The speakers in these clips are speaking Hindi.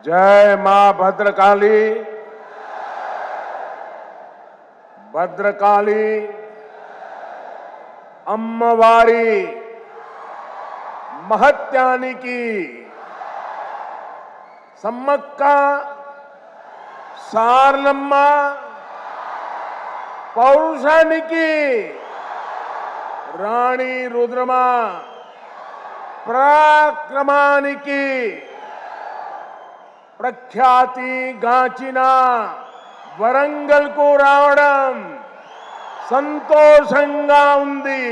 जय मां भद्रकाली। भद्रकाली अम्मवारी महत्यानिकी సమ్మక్క సారలమ్మ పౌరుషానికి రాణి రుద్రమ పరాక్రమానికి ప్రఖ్యాతి గాంచిన వరంగల్ కు రావడం సంతోషంగా ఉంది।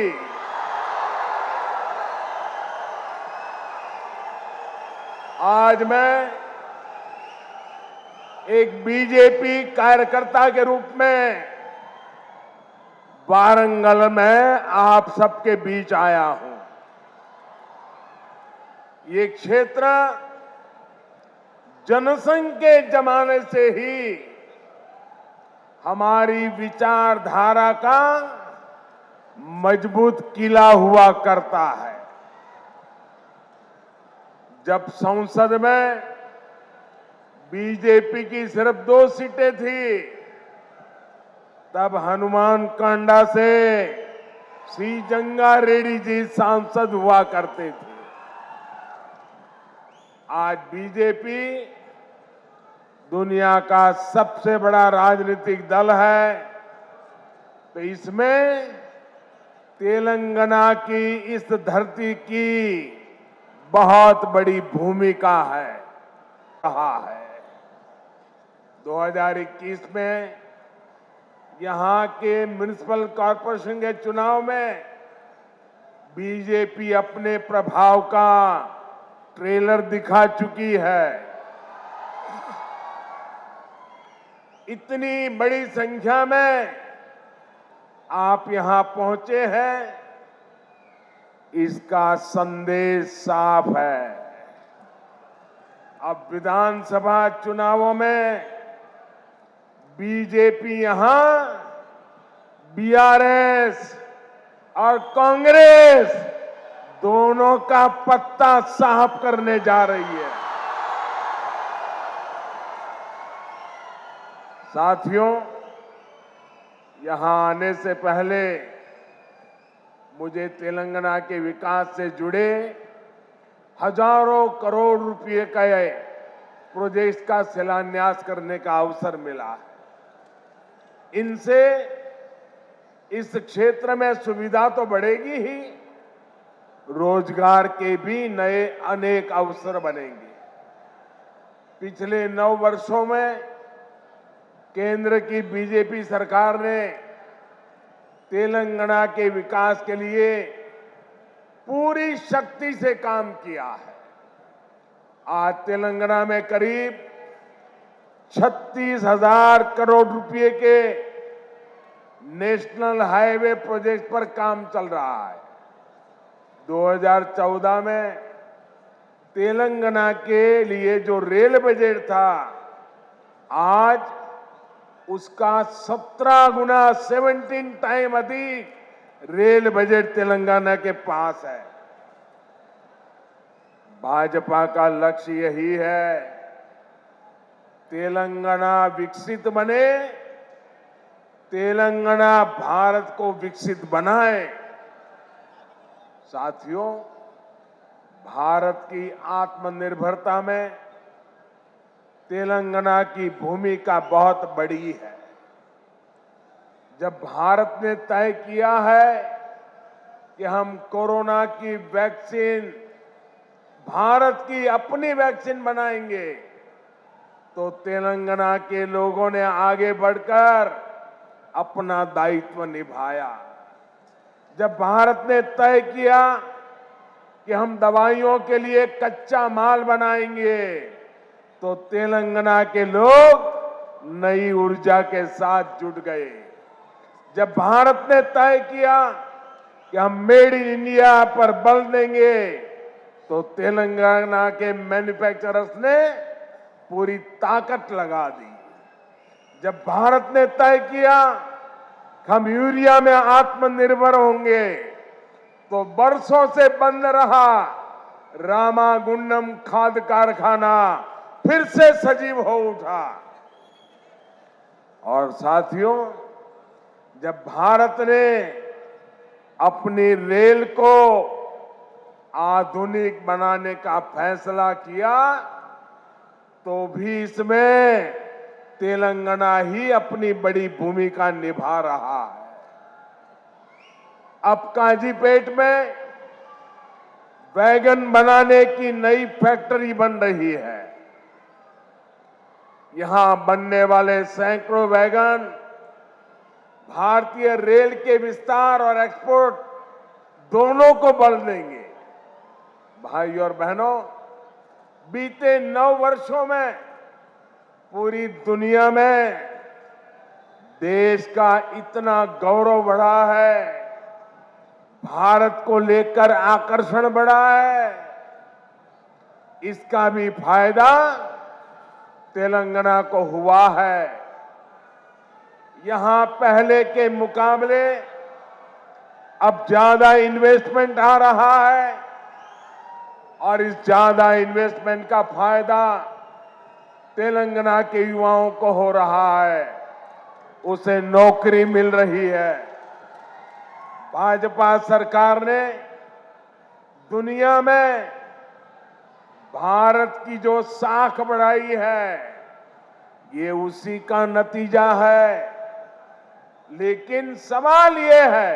आज मैं एक बीजेपी कार्यकर्ता के रूप में वारंगल में आप सबके बीच आया हूं। ये क्षेत्र जनसंघ के जमाने से ही हमारी विचारधारा का मजबूत किला हुआ करता है। जब संसद में बीजेपी की सिर्फ 2 सीटें थी, तब हनुमान कांडा से सी जंगा रेड्डी जी सांसद हुआ करते थे। आज बीजेपी दुनिया का सबसे बड़ा राजनीतिक दल है, तो इसमें तेलंगाना की इस धरती की बहुत बड़ी भूमिका है रहा है। 2021 में यहां के म्युनिसिपल कॉरपोरेशन के चुनाव में बीजेपी अपने प्रभाव का ट्रेलर दिखा चुकी है। इतनी बड़ी संख्या में आप यहां पहुंचे हैं, इसका संदेश साफ है। अब विधानसभा चुनावों में बीजेपी यहां बीआरएस और कांग्रेस दोनों का पत्ता साफ करने जा रही है। साथियों, यहां आने से पहले मुझे तेलंगाना के विकास से जुड़े हजारों करोड़ रुपए का प्रोजेक्ट का शिलान्यास करने का अवसर मिला है। इनसे इस क्षेत्र में सुविधा तो बढ़ेगी ही, रोजगार के भी नए अनेक अवसर बनेंगे। पिछले 9 वर्षों में केंद्र की बीजेपी सरकार ने तेलंगाना के विकास के लिए पूरी शक्ति से काम किया है। आज तेलंगाना में करीब 36,000 करोड़ रुपए के नेशनल हाईवे प्रोजेक्ट पर काम चल रहा है। 2014 में तेलंगाना के लिए जो रेल बजट था, आज उसका 17 गुना 17 टाइम अधिक रेल बजट तेलंगाना के पास है। भाजपा का लक्ष्य यही है, तेलंगाना विकसित बने, तेलंगाना भारत को विकसित बनाए। साथियों, भारत की आत्मनिर्भरता में तेलंगाना की भूमिका बहुत बड़ी है। जब भारत ने तय किया है कि हम कोरोना की वैक्सीन, भारत की अपनी वैक्सीन बनाएंगे, तो तेलंगाना के लोगों ने आगे बढ़कर अपना दायित्व निभाया। जब भारत ने तय किया कि हम दवाइयों के लिए कच्चा माल बनाएंगे, तो तेलंगाना के लोग नई ऊर्जा के साथ जुट गए। जब भारत ने तय किया कि हम मेड इन इंडिया पर बल देंगे, तो तेलंगाना के मैन्युफैक्चरर्स ने पूरी ताकत लगा दी। जब भारत ने तय किया कि हम यूरिया में आत्मनिर्भर होंगे, तो बरसों से बंद रहा रामागुंडम खाद कारखाना फिर से सजीव हो उठा। और साथियों, जब भारत ने अपनी रेल को आधुनिक बनाने का फैसला किया, तो भी इसमें तेलंगाना ही अपनी बड़ी भूमिका निभा रहा है। अब काजीपेट में वैगन बनाने की नई फैक्ट्री बन रही है। यहां बनने वाले सैकड़ों वैगन भारतीय रेल के विस्तार और एक्सपोर्ट दोनों को बल देंगे। भाई और बहनों, बीते 9 वर्षों में पूरी दुनिया में देश का इतना गौरव बढ़ा है, भारत को लेकर आकर्षण बढ़ा है, इसका भी फायदा तेलंगाना को हुआ है। यहां पहले के मुकाबले अब ज्यादा इन्वेस्टमेंट आ रहा है और इस ज्यादा इन्वेस्टमेंट का फायदा तेलंगाना के युवाओं को हो रहा है, उसे नौकरी मिल रही है। भाजपा सरकार ने दुनिया में भारत की जो साख बढ़ाई है, ये उसी का नतीजा है। लेकिन सवाल ये है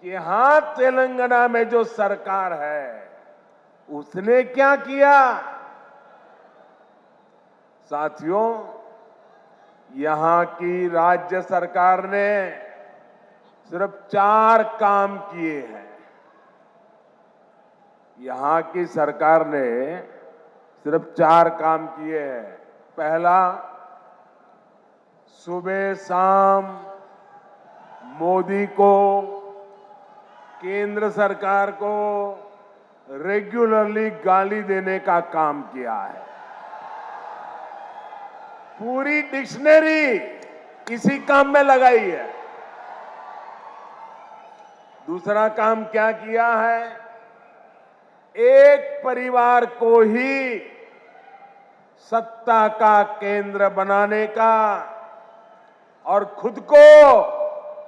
कि यहां तेलंगाना में जो सरकार है, उसने क्या किया? साथियों, यहां की राज्य सरकार ने सिर्फ 4 काम किए हैं। यहां की सरकार ने सिर्फ 4 काम किए हैं। पहला, सुबह शाम मोदी को, केंद्र सरकार को रेगुलरली गाली देने का काम किया है। पूरी डिक्शनरी इसी काम में लगाई है। दूसरा काम क्या किया है? एक परिवार को ही सत्ता का केंद्र बनाने का और खुद को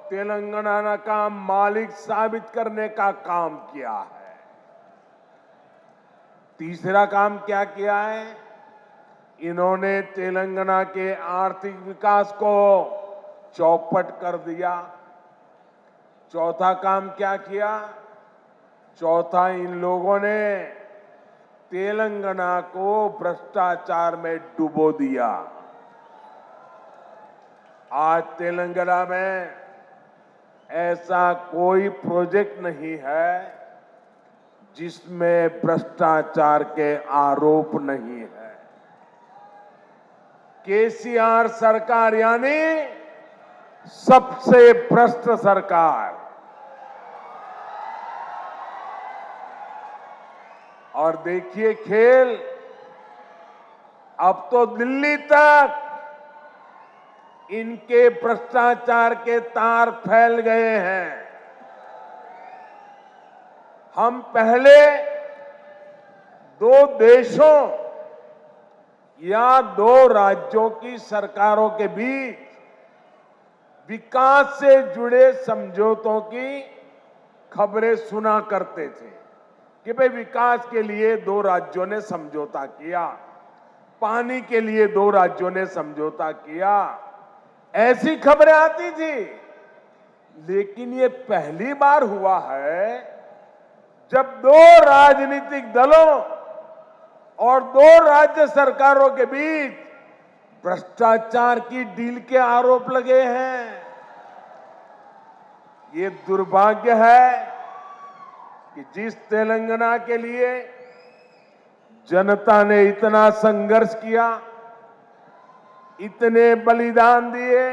तेलंगाना का मालिक साबित करने का काम किया है। तीसरा काम क्या किया है? इन्होंने तेलंगाना के आर्थिक विकास को चौपट कर दिया। चौथा काम क्या किया? चौथा, इन लोगों ने तेलंगाना को भ्रष्टाचार में डुबो दिया। आज तेलंगाना में ऐसा कोई प्रोजेक्ट नहीं है जिसमें भ्रष्टाचार के आरोप नहीं है। केसीआर सरकार यानी सबसे भ्रष्ट सरकार। और देखिए खेल, अब तो दिल्ली तक इनके भ्रष्टाचार के तार फैल गए हैं। हम पहले 2 देशों या 2 राज्यों की सरकारों के बीच विकास से जुड़े समझौतों की खबरें सुना करते थे कि भाई विकास के लिए 2 राज्यों ने समझौता किया, पानी के लिए 2 राज्यों ने समझौता किया, ऐसी खबरें आती थी। लेकिन ये पहली बार हुआ है जब 2 राजनीतिक दलों और 2 राज्य सरकारों के बीच भ्रष्टाचार की डील के आरोप लगे हैं। ये दुर्भाग्य है कि जिस तेलंगाना के लिए जनता ने इतना संघर्ष किया, इतने बलिदान दिए,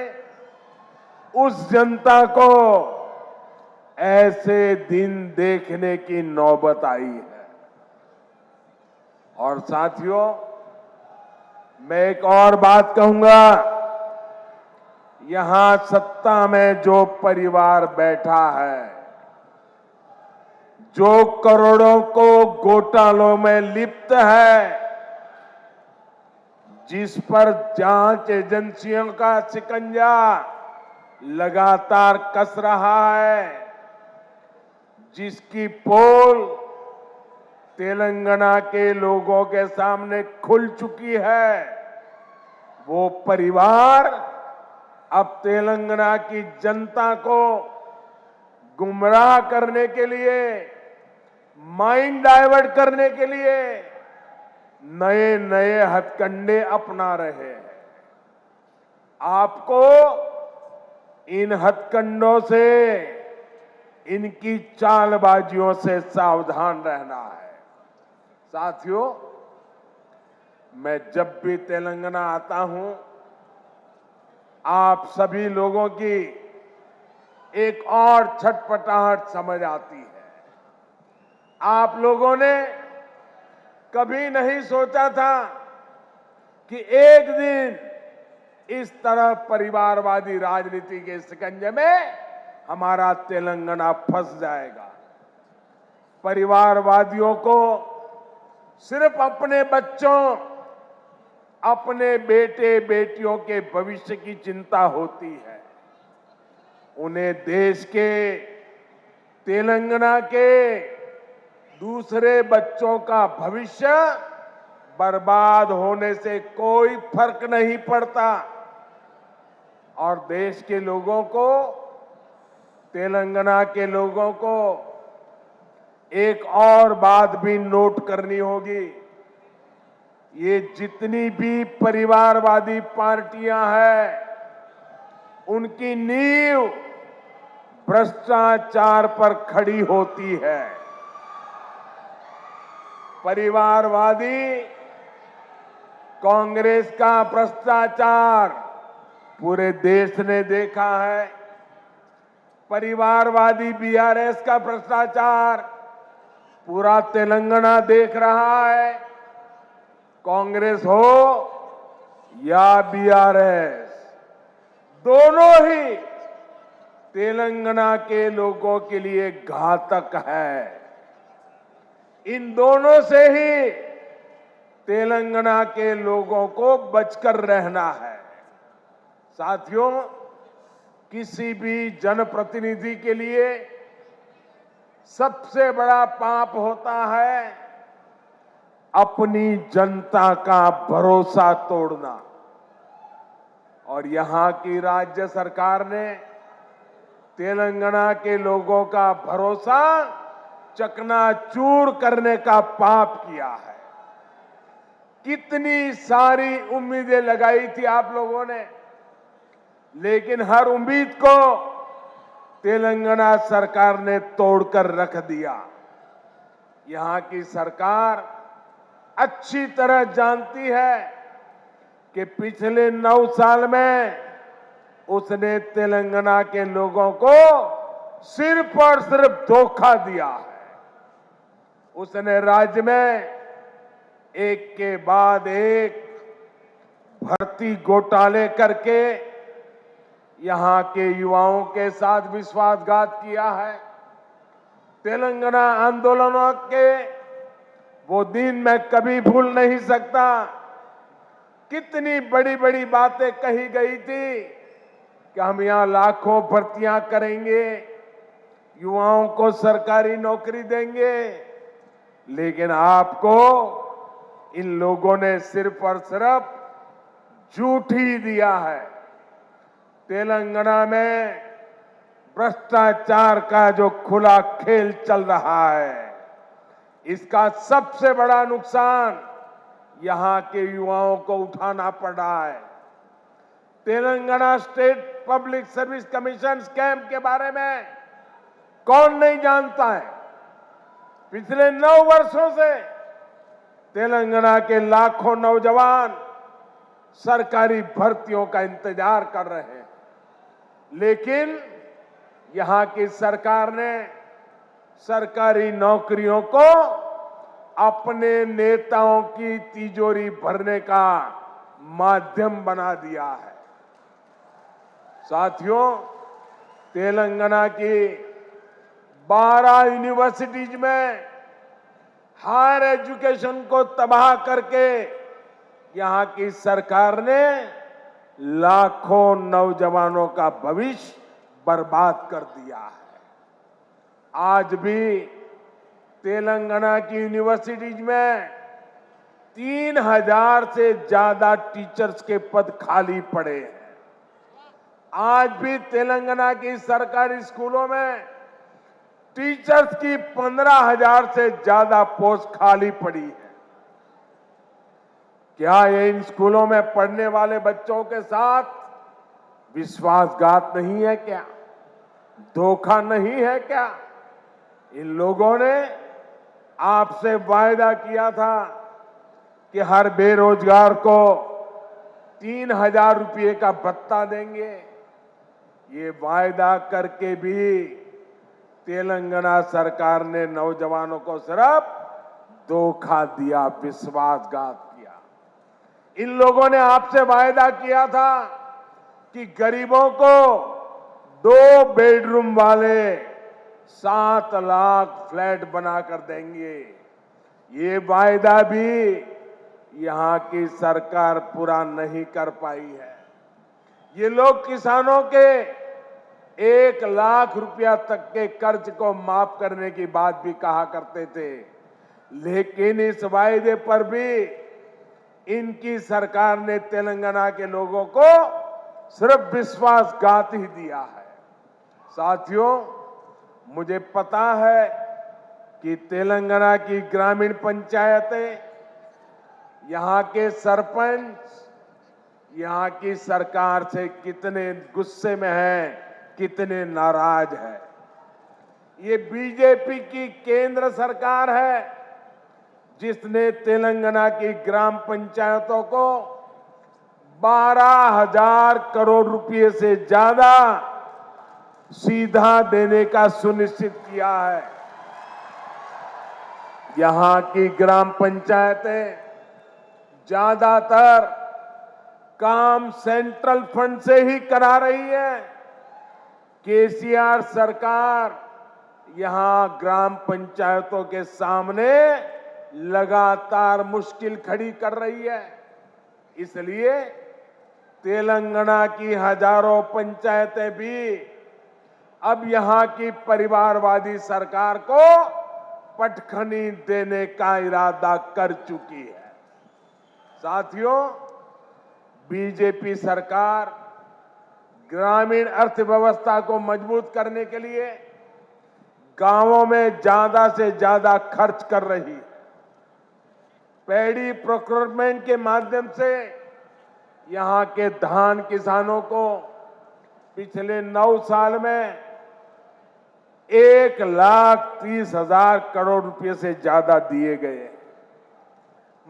उस जनता को ऐसे दिन देखने की नौबत आई है। और साथियों, मैं एक और बात कहूंगा, यहां सत्ता में जो परिवार बैठा है, जो करोड़ों को घोटालों में लिप्त है, जिस पर जांच एजेंसियों का शिकंजा लगातार कस रहा है, जिसकी पोल तेलंगाना के लोगों के सामने खुल चुकी है, वो परिवार अब तेलंगाना की जनता को गुमराह करने के लिए, माइंड डाइवर्ट करने के लिए नए नए हथकंडे अपना रहे हैं। आपको इन हथकंडों से, इनकी चालबाजियों से सावधान रहना है। साथियों, मैं जब भी तेलंगाना आता हूं, आप सभी लोगों की एक और छटपटाहट समझ आती है। आप लोगों ने कभी नहीं सोचा था कि एक दिन इस तरह परिवारवादी राजनीति के शिकंजे में हमारा तेलंगाना फंस जाएगा। परिवारवादियों को सिर्फ अपने बच्चों, अपने बेटे बेटियों के भविष्य की चिंता होती है। उन्हें देश के, तेलंगाना के दूसरे बच्चों का भविष्य बर्बाद होने से कोई फर्क नहीं पड़ता। और देश के लोगों को, तेलंगाना के लोगों को एक और बात भी नोट करनी होगी। ये जितनी भी परिवारवादी पार्टियां हैं, उनकी नींव भ्रष्टाचार पर खड़ी होती है। परिवारवादी कांग्रेस का भ्रष्टाचार पूरे देश ने देखा है। परिवारवादी बीआरएस का भ्रष्टाचार पूरा तेलंगाना देख रहा है। कांग्रेस हो या बीआरएस, दोनों ही तेलंगाना के लोगों के लिए घातक है। इन दोनों से ही तेलंगाना के लोगों को बचकर रहना है। साथियों, किसी भी जनप्रतिनिधि के लिए सबसे बड़ा पाप होता है अपनी जनता का भरोसा तोड़ना। और यहां की राज्य सरकार ने तेलंगाना के लोगों का भरोसा चकनाचूर करने का पाप किया है। कितनी सारी उम्मीदें लगाई थी आप लोगों ने, लेकिन हर उम्मीद को तेलंगाना सरकार ने तोड़कर रख दिया। यहां की सरकार अच्छी तरह जानती है कि पिछले 9 साल में उसने तेलंगाना के लोगों को सिर्फ और सिर्फ धोखा दिया है। उसने राज्य में एक के बाद एक भर्ती घोटाले करके यहां के युवाओं के साथ विश्वासघात किया है। तेलंगाना आंदोलनों के वो दिन मैं कभी भूल नहीं सकता। कितनी बड़ी बड़ी बातें कही गई थी कि हम यहां लाखों भर्तियां करेंगे, युवाओं को सरकारी नौकरी देंगे, लेकिन आपको इन लोगों ने सिर्फ और सिर्फ झूठ ही दिया है। तेलंगाना में भ्रष्टाचार का जो खुला खेल चल रहा है, इसका सबसे बड़ा नुकसान यहां के युवाओं को उठाना पड़ रहा है। Telangana state public service commission scam के बारे में कौन नहीं जानता है। पिछले 9 वर्षों से तेलंगाना के लाखों नौजवान सरकारी भर्तियों का इंतजार कर रहे हैं, लेकिन यहां की सरकार ने सरकारी नौकरियों को अपने नेताओं की तिजोरी भरने का माध्यम बना दिया है। साथियों, तेलंगाना की 12 यूनिवर्सिटीज में हायर एजुकेशन को तबाह करके यहाँ की सरकार ने लाखों नौजवानों का भविष्य बर्बाद कर दिया है। आज भी तेलंगाना की यूनिवर्सिटीज में 3000 से ज्यादा टीचर्स के पद खाली पड़े हैं। आज भी तेलंगाना की सरकारी स्कूलों में टीचर्स की 15,000 से ज्यादा पोस्ट खाली पड़ी है। क्या ये इन स्कूलों में पढ़ने वाले बच्चों के साथ विश्वासघात नहीं है क्या? धोखा नहीं है क्या? इन लोगों ने आपसे वायदा किया था कि हर बेरोजगार को 3,000 रुपये का भत्ता देंगे। ये वायदा करके भी तेलंगाना सरकार ने नौजवानों को सिर्फ धोखा दिया, विश्वासघात किया। इन लोगों ने आपसे वायदा किया था कि गरीबों को 2 बेडरूम वाले 7 लाख फ्लैट बनाकर देंगे। ये वायदा भी यहाँ की सरकार पूरा नहीं कर पाई है। ये लोग किसानों के 1 लाख रुपया तक के कर्ज को माफ करने की बात भी कहा करते थे, लेकिन इस वायदे पर भी इनकी सरकार ने तेलंगाना के लोगों को सिर्फ विश्वासघात ही दिया है। साथियों, मुझे पता है कि तेलंगाना की ग्रामीण पंचायतें, यहाँ के सरपंच यहाँ की सरकार से कितने गुस्से में हैं, कितने नाराज हैं। ये बीजेपी की केंद्र सरकार है जिसने तेलंगाना की ग्राम पंचायतों को 12,000 करोड़ रुपए से ज्यादा सीधा देने का सुनिश्चित किया है। यहाँ की ग्राम पंचायतें ज्यादातर काम सेंट्रल फंड से ही करा रही है। केसीआर सरकार यहाँ ग्राम पंचायतों के सामने लगातार मुश्किल खड़ी कर रही है। इसलिए तेलंगाना की हजारों पंचायतें भी अब यहाँ की परिवारवादी सरकार को पटखनी देने का इरादा कर चुकी है। साथियों, बीजेपी सरकार ग्रामीण अर्थव्यवस्था को मजबूत करने के लिए गांवों में ज्यादा से ज्यादा खर्च कर रही है। पैडी प्रोक्योरमेंट के माध्यम से यहाँ के धान किसानों को पिछले 9 साल में 1,30,000 करोड़ रुपए से ज्यादा दिए गए।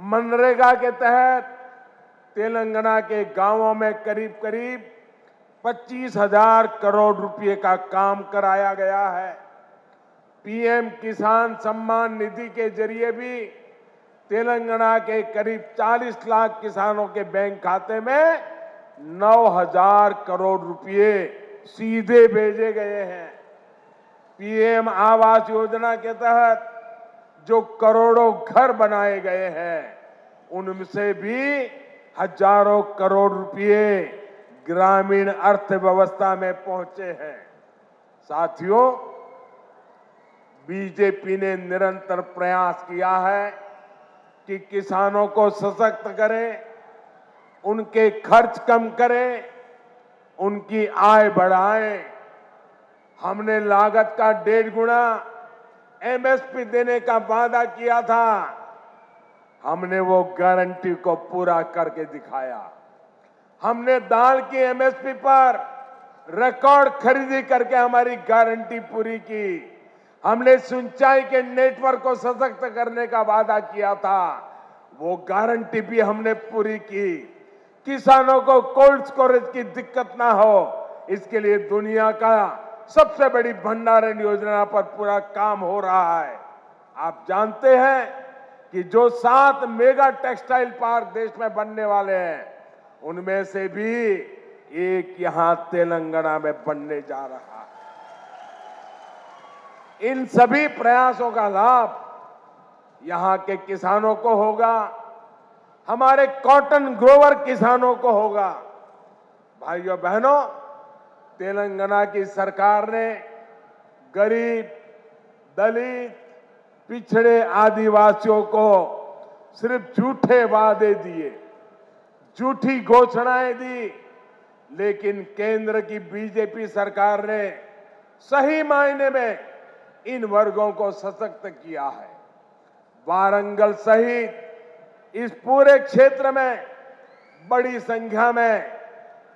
मनरेगा के तहत तेलंगाना के गांवों में करीब करीब 25,000 करोड़ रुपए का काम कराया गया है। पीएम किसान सम्मान निधि के जरिए भी तेलंगाना के करीब 40 लाख किसानों के बैंक खाते में 9,000 करोड़ रुपए सीधे भेजे गए हैं। पीएम आवास योजना के तहत जो करोड़ों घर बनाए गए हैं, उनसे भी हजारों करोड़ रुपए ग्रामीण अर्थव्यवस्था में पहुंचे हैं। साथियों, बीजेपी ने निरंतर प्रयास किया है कि किसानों को सशक्त करें, उनके खर्च कम करें, उनकी आय बढ़ाएं। हमने लागत का 1.5 गुना एमएसपी देने का वादा किया था। हमने वो गारंटी को पूरा करके दिखाया। हमने दाल की एमएसपी पर रिकॉर्ड खरीदी करके हमारी गारंटी पूरी की। हमने सिंचाई के नेटवर्क को सशक्त करने का वादा किया था, वो गारंटी भी हमने पूरी की। किसानों को कोल्ड स्टोरेज की दिक्कत ना हो, इसके लिए दुनिया का सबसे बड़ी भंडारण योजना पर पूरा काम हो रहा है। आप जानते हैं कि जो 7 मेगा टेक्सटाइल पार्क देश में बनने वाले हैं, उनमें से भी एक यहां तेलंगाना में बनने जा रहा है। इन सभी प्रयासों का लाभ यहां के किसानों को होगा। हमारे कॉटन ग्रोवर किसानों को होगा। भाइयों बहनों, तेलंगाना की सरकार ने गरीब, दलित, पिछड़े आदिवासियों को सिर्फ झूठे वादे दिए, झूठी घोषणाएं दी, लेकिन केंद्र की बीजेपी सरकार ने सही मायने में इन वर्गों को सशक्त किया है। वारंगल सहित इस पूरे क्षेत्र में बड़ी संख्या में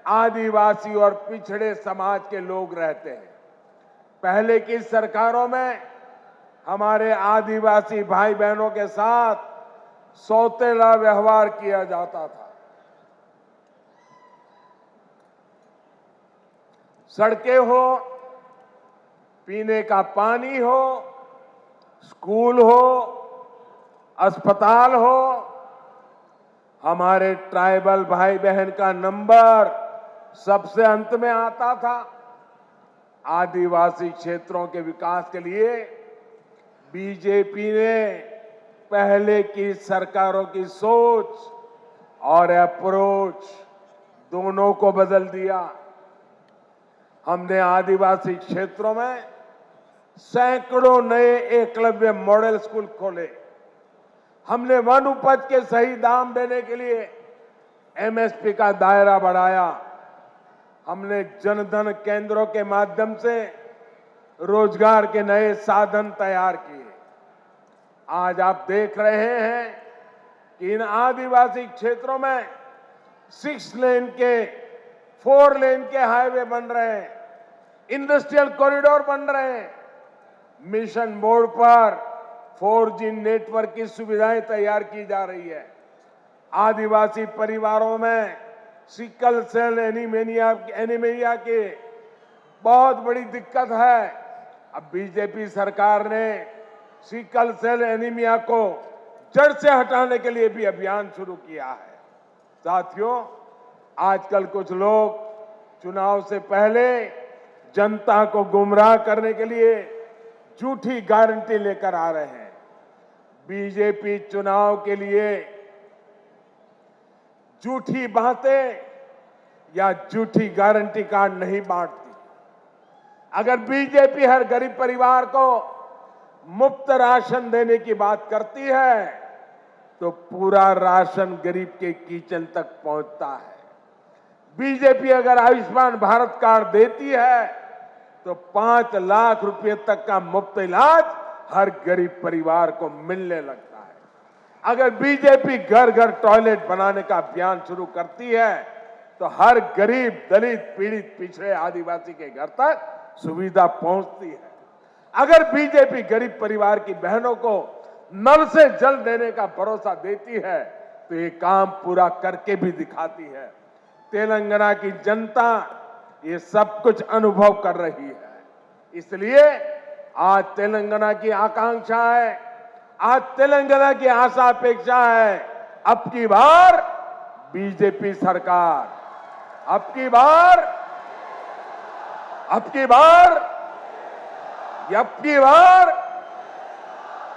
आदिवासी और पिछड़े समाज के लोग रहते हैं। पहले की सरकारों में हमारे आदिवासी भाई बहनों के साथ सौतेला व्यवहार किया जाता था। सड़कें हो, पीने का पानी हो, स्कूल हो, अस्पताल हो, हमारे ट्राइबल भाई बहन का नंबर सबसे अंत में आता था। आदिवासी क्षेत्रों के विकास के लिए बीजेपी ने पहले की सरकारों की सोच और अप्रोच दोनों को बदल दिया। हमने आदिवासी क्षेत्रों में सैकड़ों नए एकलव्य मॉडल स्कूल खोले। हमने वन उपज के सही दाम देने के लिए एमएसपी का दायरा बढ़ाया। हमने जनधन केंद्रों के माध्यम से रोजगार के नए साधन तैयार किए। आज आप देख रहे हैं कि इन आदिवासी क्षेत्रों में 6 लेन के 4 लेन के हाईवे बन रहे हैं, इंडस्ट्रियल कॉरिडोर बन रहे हैं, मिशन मोड पर 4G नेटवर्क की सुविधाएं तैयार की जा रही है। आदिवासी परिवारों में सिकल सेल एनीमिया की बहुत बड़ी दिक्कत है। अब बीजेपी सरकार ने सिकल सेल एनीमिया को जड़ से हटाने के लिए भी अभियान शुरू किया है। साथियों, आजकल कुछ लोग चुनाव से पहले जनता को गुमराह करने के लिए झूठी गारंटी लेकर आ रहे हैं। बीजेपी चुनाव के लिए झूठी बातें या झूठी गारंटी कार्ड नहीं बांटती। अगर बीजेपी हर गरीब परिवार को मुफ्त राशन देने की बात करती है तो पूरा राशन गरीब के किचन तक पहुंचता है। बीजेपी अगर आयुष्मान भारत कार्ड देती है तो 5 लाख रुपए तक का मुफ्त इलाज हर गरीब परिवार को मिलने लगता है। अगर बीजेपी घर घर टॉयलेट बनाने का अभियान शुरू करती है तो हर गरीब, दलित, पीड़ित, पिछड़े आदिवासी के घर तक सुविधा पहुंचती है। अगर बीजेपी गरीब परिवार की बहनों को नल से जल देने का भरोसा देती है तो ये काम पूरा करके भी दिखाती है। तेलंगाना की जनता ये सब कुछ अनुभव कर रही है। इसलिए आज तेलंगाना की आकांक्षा है, आज तेलंगाना की आशा अपेक्षा है, अब की बार बीजेपी सरकार, अब की बार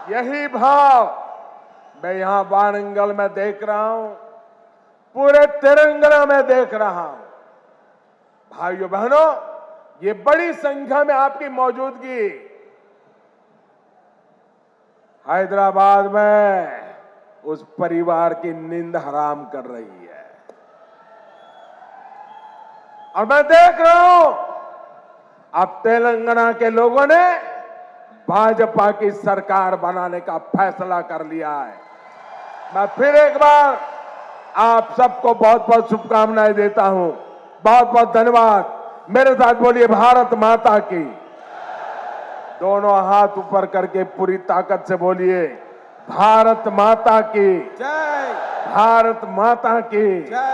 यही भाव मैं यहां वारंगल में देख रहा हूं, पूरे तेलंगाना में देख रहा हूं। भाइयों बहनों, ये बड़ी संख्या में आपकी मौजूदगी हैदराबाद में उस परिवार की नींद हराम कर रही है। और मैं देख रहा हूं अब तेलंगाना के लोगों ने भाजपा की सरकार बनाने का फैसला कर लिया है। मैं फिर एक बार आप सबको बहुत बहुत शुभकामनाएं देता हूं। बहुत बहुत धन्यवाद। मेरे साथ बोलिए भारत माता की। दोनों हाथ ऊपर करके पूरी ताकत से बोलिए भारत माता की जय, भारत माता की जय।